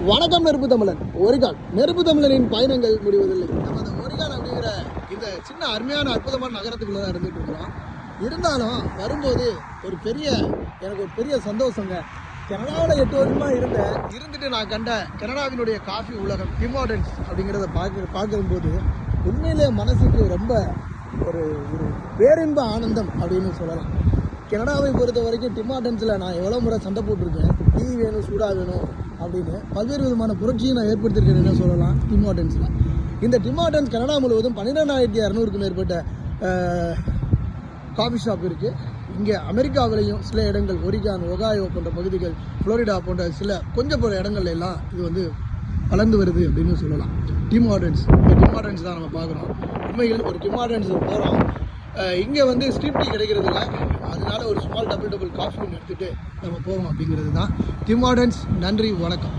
வணக்கம் நெருப்பு தமிழன். ஒரிகான் நெருப்பு தமிழனின் பயணங்கள் முடிவதில்லை. நம்ம அந்த ஒரிகான் அப்படிங்கிற இந்த சின்ன அருமையான அற்புதமான நகரத்துக்குள்ள தான் இருந்துட்டு இருக்கிறோம். இருந்தாலும் வரும்போது எனக்கு ஒரு பெரிய சந்தோஷங்க. கனடாவில் 8 வருஷமாக இருந்துட்டு நான் கண்ட கனடாவினுடைய காஃபி உலகம் டிம் ஹார்டன்ஸ் அப்படிங்கிறத பார்க்கும்போது உண்மையிலே மனசுக்கு ரொம்ப ஒரு பேரின்ப ஆனந்தம் அப்படின்னு சொல்லலாம். கனடாவை பொறுத்த வரைக்கும் டிம் ஹார்டன்ஸில் நான் எவ்வளோ முறை சண்டை போட்டிருக்கேன். டீ வேணும், சூடாக வேணும் அப்படின்னு பல்வேறு விதமான புரட்சியை நான் ஏற்படுத்தியிருக்கேன்னு சொல்லலாம். டிம் ஹார்டன்ஸில் இந்த டிம் ஹார்டன்ஸ் கனடா முழுவதும் 12,200க்கும் மேற்பட்ட காஃபி ஷாப் இருக்குது. இங்கே அமெரிக்காவிலையும் சில இடங்கள், ஒரிகான், ஒகாயோ போன்ற பகுதிகள், ஃப்ளோரிடா போன்ற கொஞ்சம் இடங்கள்ல எல்லாம் இது வளர்ந்து வருது அப்படின்னு சொல்லலாம். டிம் ஹார்டன்ஸ், இந்த டிம் ஹார்டன்ஸ் தான் நம்ம பார்க்குறோம். உண்மையில் ஒரு டிம் ஹார்டன்ஸ் போகிறோம். இங்கே ஸ்ட்ரீட் டீ கிடைக்கிறது இல்லை. அதனால ஒரு ஸ்மால் டபுள் காஃபி எடுத்துகிட்டு நம்ம போவோம் அப்படிங்கிறது தான் டிம் ஹார்டன்ஸ். நன்றி, வணக்கம்.